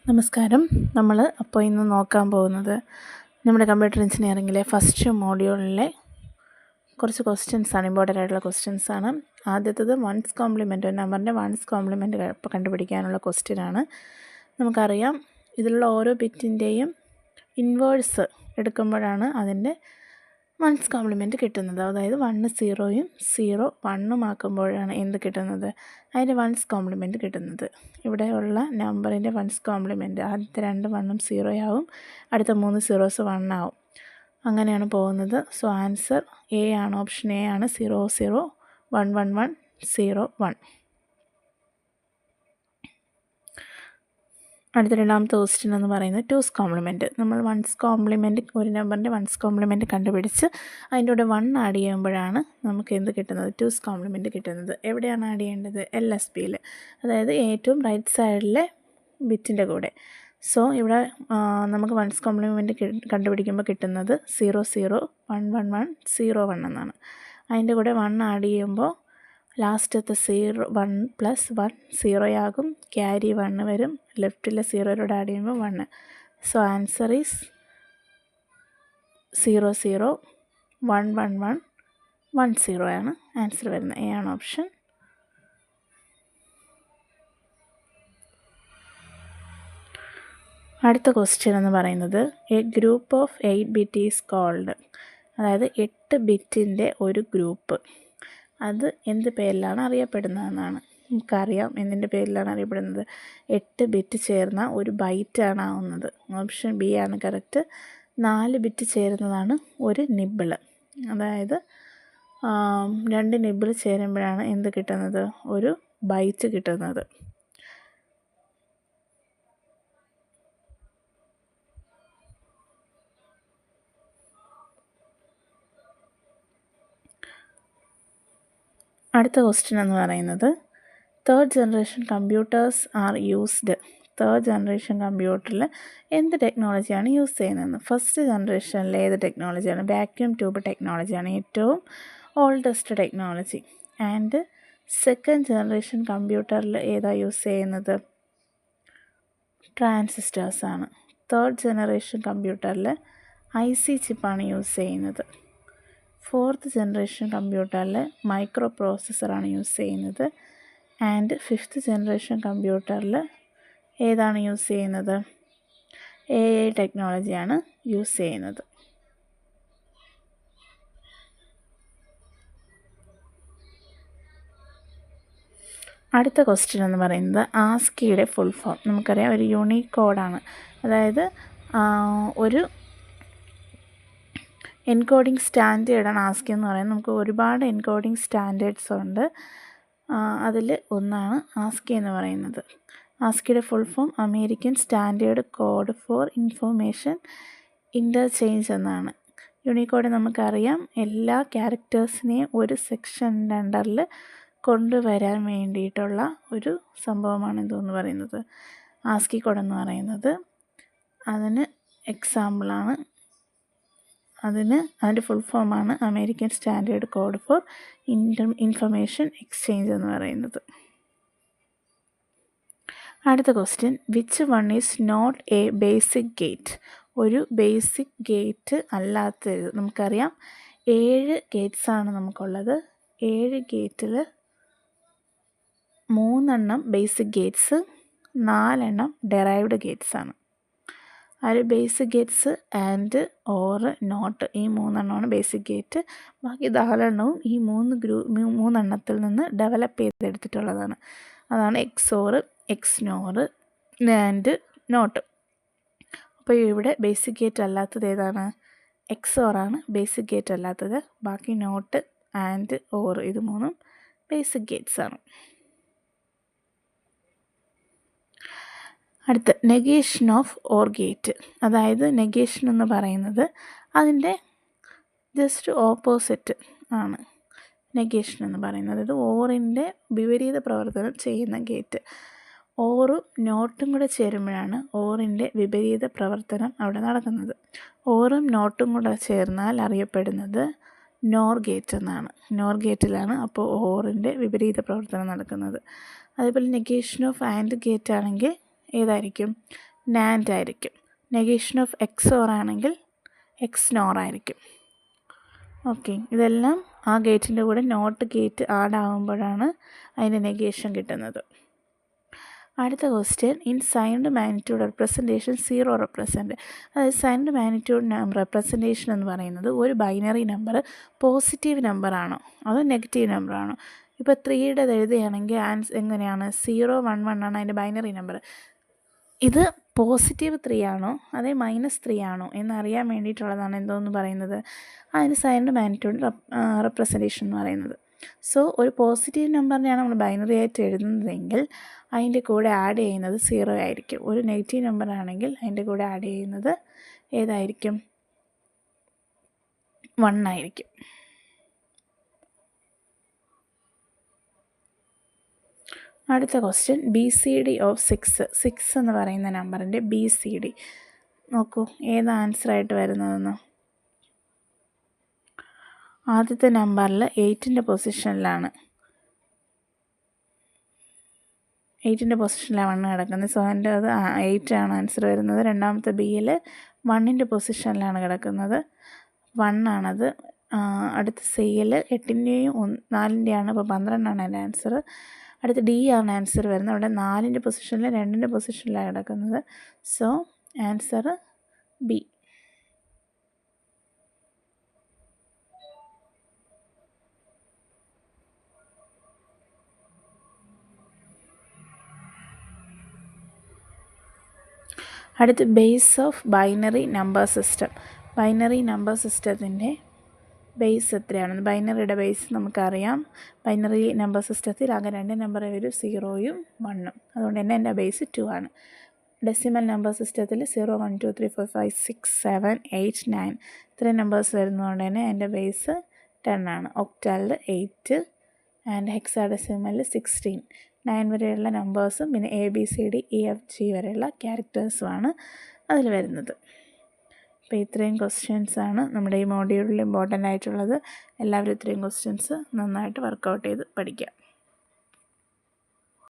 നമസ്കാരം. നമ്മൾ അപ്പോൾ ഇന്ന് നോക്കാൻ പോകുന്നത് നമ്മുടെ കമ്പ്യൂട്ടർ എഞ്ചിനീയറിങ്ങിലെ ഫസ്റ്റ് മോഡ്യൂളിലെ കുറച്ച് ക്വസ്റ്റ്യൻസാണ്, ഇമ്പോർട്ടൻ്റ് ആയിട്ടുള്ള ക്വസ്റ്റ്യൻസാണ്. ആദ്യത്തേത് വൺസ് കോംപ്ലിമെൻറ്റ്, നമ്പറിൻ്റെ വൺസ് കോംപ്ലിമെൻറ്റ് കണ്ടുപിടിക്കാനുള്ള ക്വസ്റ്റ്യനാണ്. നമുക്കറിയാം, ഇതിലുള്ള ഓരോ ബിറ്റിൻ്റെയും ഇൻവേഴ്സ് എടുക്കുമ്പോഴാണ് അതിൻ്റെ വൺസ് കോംപ്ലിമെൻറ്റ് കിട്ടുന്നത്. അതായത് 1 0യും 0 1ഉം ആക്കുമ്പോഴാണ് എന്ത് കിട്ടുന്നത്, അതിൻ്റെ വൺസ് കോംപ്ലിമെൻറ്റ് കിട്ടുന്നത്. ഇവിടെയുള്ള നമ്പറിൻ്റെ വൺസ് കോംപ്ലിമെൻറ്റ് ആദ്യത്തെ 2 1ഉം 0 ആവും, അടുത്ത 3 zeros 1 ആവും. അങ്ങനെയാണ് പോകുന്നത്. സോ ആൻസർ എ ആണ്, ഓപ്ഷൻ എ ആണ്. 0 0 1 1 1 0 1. അടുത്ത രണ്ടാമത്തെ ക്വസ്റ്റ്യൻ എന്ന് പറയുന്നത് ടൂസ് കോംപ്ലിമെൻറ്റ്. നമ്മൾ വൺസ് കോംപ്ലിമെൻറ്റ്, ഒരു നമ്പറിൻ്റെ വൺസ് കോംപ്ലിമെൻറ്റ് കണ്ടുപിടിച്ച് അതിൻ്റെ കൂടെ 1 ആഡ് ചെയ്യുമ്പോഴാണ് നമുക്ക് എന്ത് കിട്ടുന്നത്, ടൂസ് കോംപ്ലിമെൻറ്റ് കിട്ടുന്നത്. എവിടെയാണ് ആഡ് ചെയ്യേണ്ടത്? LSBയിൽ, അതായത് ഏറ്റവും റൈറ്റ് സൈഡിലെ ബിറ്റിൻ്റെ കൂടെ. സോ ഇവിടെ നമുക്ക് വൺസ് കോംപ്ലിമെൻറ്റ് കണ്ടുപിടിക്കുമ്പോൾ കിട്ടുന്നത് 0 0 1 1 1 0 1 എന്നാണ്. അതിൻ്റെ കൂടെ 1 ആഡ് ചെയ്യുമ്പോൾ ലാസ്റ്റത്തെ 0 1 + 1 0 ആകും, ക്യാരി 1 വരും, ലെഫ്റ്റിലെ 0 ആഡ് ചെയ്യുമ്പോൾ 1. സോ ആൻസർ ഈസ് 0 0 1 1 1 1 0 ആണ് ആൻസർ വരുന്നത്. എ ആണ് ഓപ്ഷൻ. അടുത്ത ക്വസ്റ്റ്യൻ എന്ന് പറയുന്നത് a group of 8 bit is called. അതായത് 8 ബിറ്റിൻ്റെ ഒരു ഗ്രൂപ്പ്, അത് എന്ത് പേരിലാണ് അറിയപ്പെടുന്നതെന്നാണ്. നമുക്കറിയാം എന്തിൻ്റെ പേരിലാണ് അറിയപ്പെടുന്നത്. 8 ബിറ്റ് ചേർന്ന ഒരു ബൈറ്റാണ് ആവുന്നത്. ഓപ്ഷൻ ബി ആണ് കറക്റ്റ്. 4 ബിറ്റ് ചേരുന്നതാണ് ഒരു നിബിള്. അതായത് 2 നിബിൾ ചേരുമ്പോഴാണ് എന്ത് കിട്ടുന്നത്, ഒരു ബൈറ്റ് കിട്ടുന്നത്. അടുത്ത ക്വസ്റ്റ്യൻ എന്ന് പറയുന്നത് third generation computers are used. Third generation കമ്പ്യൂട്ടറിൽ എന്ത് ടെക്നോളജിയാണ് യൂസ് ചെയ്യുന്നത്? ഫസ്റ്റ് ജനറേഷനിൽ ഏത് ടെക്നോളജിയാണ്? വാക്യൂം ട്യൂബ് ടെക്നോളജിയാണ് ഏറ്റവും oldest technology. And second generation കമ്പ്യൂട്ടറിൽ ഏതാ യൂസ് ചെയ്യുന്നത്? ട്രാൻസിസ്റ്റേഴ്സാണ്. തേർഡ് ജനറേഷൻ കമ്പ്യൂട്ടറിൽ IC ചിപ്പാണ് യൂസ് ചെയ്യുന്നത്. ഫോർത്ത് ജനറേഷൻ കമ്പ്യൂട്ടറിൽ മൈക്രോ പ്രോസസ്സറാണ് യൂസ് ചെയ്യുന്നത്. ആൻഡ് ഫിഫ്ത്ത് ജനറേഷൻ കമ്പ്യൂട്ടറിൽ ഏതാണ് യൂസ് ചെയ്യുന്നത്? AI ടെക്നോളജിയാണ് യൂസ് ചെയ്യുന്നത്. അടുത്ത ക്വസ്റ്റ്യൻ എന്ന് പറയുന്നത് ആസ്കിയുടെ ഫുൾ ഫോം. നമുക്കറിയാം, ഒരു യൂണീക്ക് കോഡാണ്. അതായത് ഒരു എൻകോഡിങ് സ്റ്റാൻഡേർഡാണ് ആസ്കി എന്ന് പറയുന്നത്. നമുക്ക് ഒരുപാട് എൻകോഡിങ് സ്റ്റാൻഡേർഡ്സ് ഉണ്ട്. അതിൽ ഒന്നാണ് ആസ്കി എന്ന് പറയുന്നത്. ആസ്കിയുടെ full form American standard code for information interchange എന്നാണ്. യൂണിക്കോഡ് നമുക്കറിയാം, എല്ലാ ക്യാരക്ടേഴ്സിനെയും ഒരു സെക്ഷൻ്റെ അണ്ടറിൽ കൊണ്ടുവരാൻ വേണ്ടിയിട്ടുള്ള ഒരു സംഭവമാണ് ഇതെന്ന് പറയുന്നത്, ആസ്കി കോഡ് എന്ന് പറയുന്നത്. അതിന് എക്സാമ്പിളാണ്, അതിൻ്റെ ഫുൾ ഫോമാണ് American standard code for information exchange എന്ന് പറയുന്നത്. അടുത്ത question which one is not a basic gate. ഒരു ബേസിക് ഗേറ്റ് അല്ലാത്തത്. നമുക്കറിയാം 7 ഗേറ്റ്സാണ് നമുക്കുള്ളത്. 7 ഗേറ്റിൽ 3 ബേസിക് ഗേറ്റ്സ്, 4 ഡെറൈവ്ഡ് ഗേറ്റ്സാണ്. അതിൽ basic gates and or not, ഈ 3 ബേസിക് ഗേറ്റ്. ബാക്കി 4 ഈ 3 നിന്ന് ഡെവലപ്പ് ചെയ്തെടുത്തിട്ടുള്ളതാണ്. അതാണ് XOR, XNOR ആൻഡ് നോട്ട്. അപ്പോൾ ഇവിടെ ബേസിക് ഗേറ്റ് അല്ലാത്തത് ഏതാണ്? XOR ആണ് ബേസിക് ഗേറ്റ് അല്ലാത്തത്. ബാക്കി നോട്ട് ആൻഡ് ഓർ ഇത് 3 ബേസിക് ഗേറ്റ്സ് ആണ്. അടുത്ത നെഗേഷൻ ഓഫ് ഓർ ഗേറ്റ്. അതായത് നെഗേഷൻ എന്ന് പറയുന്നത് അതിൻ്റെ ജസ്റ്റ് ഓപ്പോസിറ്റ് ആണ് നെഗേഷൻ എന്ന് പറയുന്നത്. ഇത് ഓറിൻ്റെ വിപരീത പ്രവർത്തനം ചെയ്യുന്ന ഗേറ്റ്. ഓറും നോട്ടും കൂടെ ചേരുമ്പോഴാണ് ഓറിൻ്റെ വിപരീത പ്രവർത്തനം അവിടെ നടക്കുന്നത്. ഓറും നോട്ടും കൂടെ ചേർന്നാൽ അറിയപ്പെടുന്നത് നോർ ഗേറ്റ് എന്നാണ്. നോർ ഗേറ്റിലാണ് അപ്പോൾ ഓറിൻ്റെ വിപരീത പ്രവർത്തനം നടക്കുന്നത്. അതേപോലെ നെഗേഷൻ ഓഫ് ആൻഡ് ഗേറ്റ് ആണെങ്കിൽ ഏതായിരിക്കും? നാൻഡ് ആയിരിക്കും. നെഗേഷൻ ഓഫ് എക്സ് ഓർ ആണെങ്കിൽ എക്സ് നോർ ആയിരിക്കും. ഓക്കെ, ഇതെല്ലാം ആ ഗേറ്റിൻ്റെ കൂടെ നോട്ട് ഗേറ്റ് ആഡ് ആകുമ്പോഴാണ് അതിൻ്റെ നെഗേഷൻ കിട്ടുന്നത്. അടുത്ത question, in signed magnitude representation zero represent. അതായത് സൈൻഡ് മാഗ്നിറ്റ്യൂഡ് റെപ്രസെൻറ്റേഷൻ എന്ന് പറയുന്നത് ഒരു ബൈനറി നമ്പർ പോസിറ്റീവ് നമ്പറാണോ അതോ നെഗറ്റീവ് നമ്പറാണോ? ഇപ്പോൾ 3യുടെ എഴുതുകയാണെങ്കിൽ എങ്ങനെയാണ്? 0 1 1 ആണ് അതിൻ്റെ ബൈനറി നമ്പർ. ഇത് പോസിറ്റീവ് 3 ആണോ അതേ -3 ആണോ എന്നറിയാൻ വേണ്ടിയിട്ടുള്ളതാണ് എന്തോന്ന് പറയുന്നത്, അതിന് സൈൻഡ് മാഗ്നിറ്റ്യൂഡ് റെപ്രസെൻറ്റേഷൻ എന്ന് പറയുന്നത്. സോ ഒരു പോസിറ്റീവ് നമ്പറിനെയാണ് നമ്മൾ ബൈനറി ആയിട്ട് എഴുതുന്നതെങ്കിൽ അതിൻ്റെ കൂടെ ആഡ് ചെയ്യുന്നത് 0 ആയിരിക്കും. ഒരു നെഗറ്റീവ് നമ്പർ ആണെങ്കിൽ അതിൻ്റെ കൂടെ ആഡ് ചെയ്യുന്നത് ഏതായിരിക്കും? 1 ആയിരിക്കും. അടുത്ത ക്വസ്റ്റ്യൻ, BCD ഓഫ് 6 എന്ന് പറയുന്ന നമ്പറിൻ്റെ BCD നോക്കൂ, ഏത് ആൻസറായിട്ട് വരുന്നതെന്ന്. ആദ്യത്തെ നമ്പറിൽ 8ൻ്റെ പൊസിഷനിലാണ് 1 കിടക്കുന്നത്. സോ അതിൻ്റെ അത് 8 ആണ് ആൻസർ വരുന്നത്. രണ്ടാമത്തെ Bയിൽ 1ൻ്റെ പൊസിഷനിലാണ് കിടക്കുന്നത്, 1 ആണത്. അടുത്ത Cയിൽ 8ൻ്റെയും 4ൻ്റെയാണ്, അപ്പോൾ 12 ആണ് അതിൻ്റെ ആൻസർ. അടുത്ത D ആണ് ആൻസർ വരുന്നത്. അവിടെ 4ൻ്റെ പൊസിഷനിൽ 2ൻ്റെ പൊസിഷനിലാണ് കിടക്കുന്നത്. So answer B. അടുത്ത് base of binary number system. Binary number സിസ്റ്റത്തിൻ്റെ ബേസ് എത്രയാണെന്ന്, ബൈനറിയുടെ ബേസ് നമുക്കറിയാം. ബൈനറി നമ്പർ സിസ്റ്റത്തിൽ ആകെ 2 നമ്പറേ വരും, 0യും 1ഉം. അതുകൊണ്ട് തന്നെ എൻ്റെ ബേസ് 2 ആണ്. ഡെസിമൽ നമ്പർ സിസ്റ്റത്തിൽ 0 1 2 3 4 5 6 7 8 9 ഇത്രയും നമ്പേഴ്സ് വരുന്നതുകൊണ്ട് തന്നെ എൻ്റെ ബേസ് 10 ആണ്. ഒക്ടാലിൽ 8 ആൻഡ് ഹെക്സാഡെസിമലിൽ 16. 9 വരെയുള്ള നമ്പേഴ്സും പിന്നെ ABCDEFG വരെയുള്ള ക്യാരക്ടേഴ്സുമാണ് അതിൽ വരുന്നത്. അപ്പോൾ ഇത്രയും ക്വസ്റ്റ്യൻസാണ് നമ്മുടെ ഈ മോഡ്യൂളിൽ ഇമ്പോർട്ടൻ്റ് ആയിട്ടുള്ളത്. എല്ലാവരും ഇത്രയും ക്വസ്റ്റ്യൻസ് നന്നായിട്ട് വർക്കൗട്ട് ചെയ്ത് പഠിക്കുക.